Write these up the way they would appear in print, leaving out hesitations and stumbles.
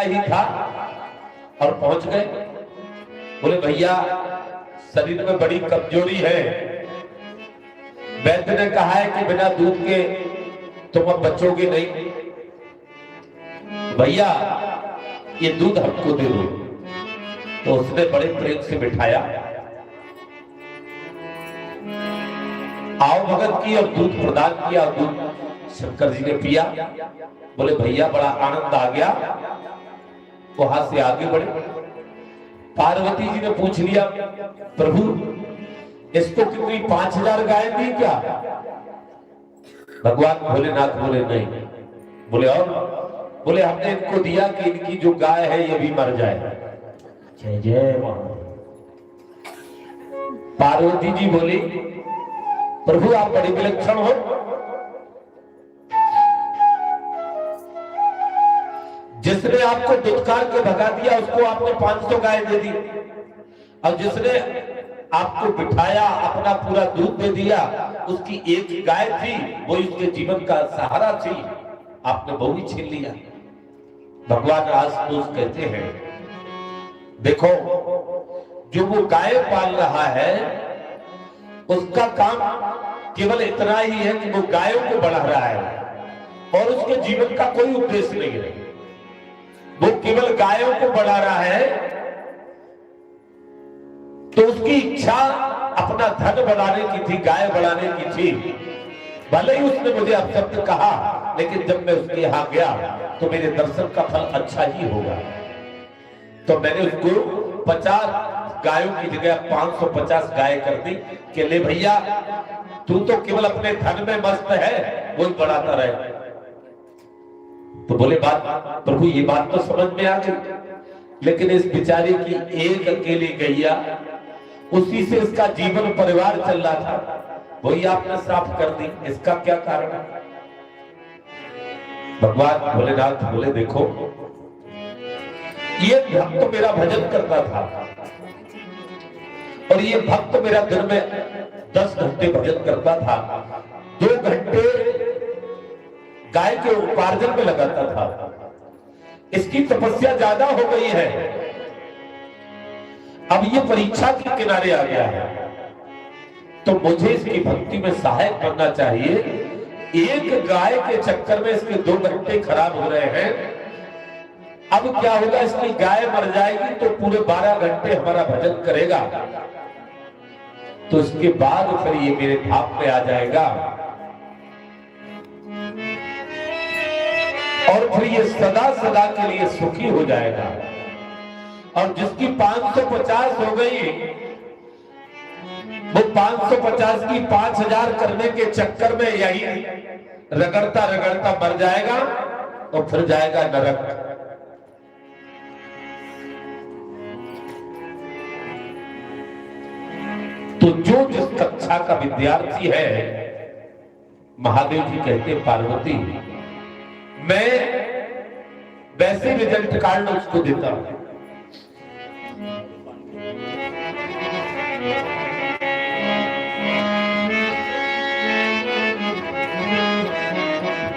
ही था और पहुंच गए। बोले भैया शरीर में बड़ी कमजोरी है, वैद्य ने कहा है कि बिना दूध के तुम अब बचोगे नहीं, भैया ये दूध हमको दे दो। तो उसने बड़े प्रेम से बिठाया, आओ भगत की और दूध प्रदान किया। दूध शंकर जी ने पिया। बोले भैया बड़ा आनंद आ गया। वहां से आगे बढ़े। पार्वती जी ने पूछ लिया, प्रभु इसको कितनी 5000 गाय दी क्या? भगवान भोलेनाथ बोले नहीं। बोले और? बोले हमने इनको दिया कि इनकी जो गाय है ये भी मर जाए। जय जय महाराज। पार्वती जी बोली, प्रभु आप बड़े विलक्षण हो, जिसने आपको दुत्कार के भगा दिया उसको आपने 500 गाय दे दी, और जिसने आपको बिठाया अपना पूरा दूध दे दिया उसकी एक गाय थी, वो उसके जीवन का सहारा थी, आपने वो भी छीन लिया। भगवान आशुतोष कहते हैं देखो जो वो गाय पाल रहा है उसका काम केवल इतना ही है कि वो गायों को बढ़ा रहा है और उसके जीवन का कोई उद्देश्य नहीं है। वो केवल गायों को बढ़ा रहा है, तो उसकी इच्छा अपना धन बढ़ाने की थी, गाय बढ़ाने की थी। भले ही उसने मुझे अपशब्द कहा, लेकिन जब मैं उसके यहां गया तो मेरे दर्शन का फल अच्छा ही होगा। तो मैंने उसको 50 गायों की जगह 550 गाय कर दी कि ले भैया तू तो केवल अपने धन में मस्त है, वो बढ़ाता रहे। तो बोले बात प्रभु ये बात तो समझ में आ गई, लेकिन इस बेचारे की एक अकेली गैया, उसी से इसका जीवन परिवार चल रहा था, वही आपने साफ कर दी, इसका क्या कारण है? भगवान भोलेनाथ बोले देखो ये भक्त मेरा भजन करता था और ये भक्त मेरा दिन में 10 घंटे भजन करता था, 2 घंटे गाय के उपार्जन में लगाता था। इसकी तपस्या ज्यादा हो गई है, अब ये परीक्षा के किनारे आ गया है, तो मुझे इसकी भक्ति में सहायक बनना चाहिए। एक गाय के चक्कर में इसके 2 घंटे खराब हो रहे हैं। अब क्या होगा, इसकी गाय मर जाएगी तो पूरे 12 घंटे हमारा भजन करेगा, तो इसके बाद फिर ये मेरे धाम में आ जाएगा और फिर ये सदा सदा के लिए सुखी हो जाएगा। और जिसकी 550 हो गई, वो 550 की 5000 करने के चक्कर में यही रगड़ता रगड़ता मर जाएगा और फिर जाएगा नरक। तो जो जिस कक्षा का विद्यार्थी है, महादेव जी कहते हैं पार्वती मैं वैसे रिजल्ट कार्ड उसको देता हूं।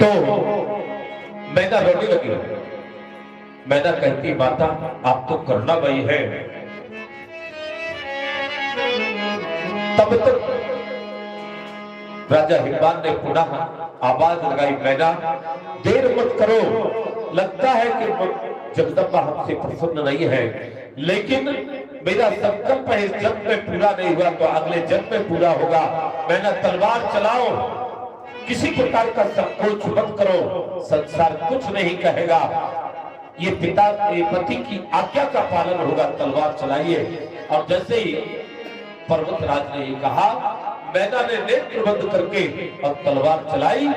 तो मैदा रोने लगी। मैदा कहती माता आप तो करना वही है। तब तक राजा हिमवान ने पुनः आवाज लगाई, मैदा देर मत करो, लगता है कि जगदम्बा हमसे प्रसन्न नहीं है, लेकिन मेरा संकल्प है इस जन्म में पूरा नहीं हुआ तो अगले जन्म में पूरा होगा। मैंने तलवार चलाओ, किसी प्रकार का संकोच मत करो, संसार कुछ नहीं कहेगा, ये पिता ये पति की आज्ञा का पालन होगा, तलवार चलाइए। और जैसे ही पर्वतराज ने कहा, मैदा ने नेत्र बंद करके और तलवार चलाई।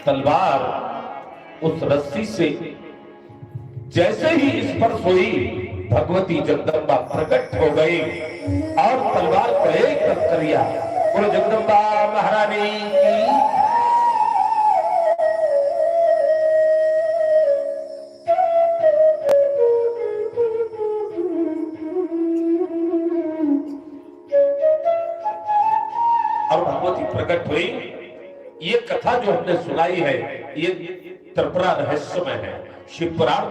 तलवार उस रस्सी से जैसे ही स्पर्श हुई, भगवती जगदम्बा प्रकट हो गई और तलवार को एक टक्करिया। बोलो जगदम्बा महारानी की। और भगवती प्रकट हुई। ये कथा जो हमने सुनाई है ये त्रिपुरा रहस्यमय है, शिवपुराण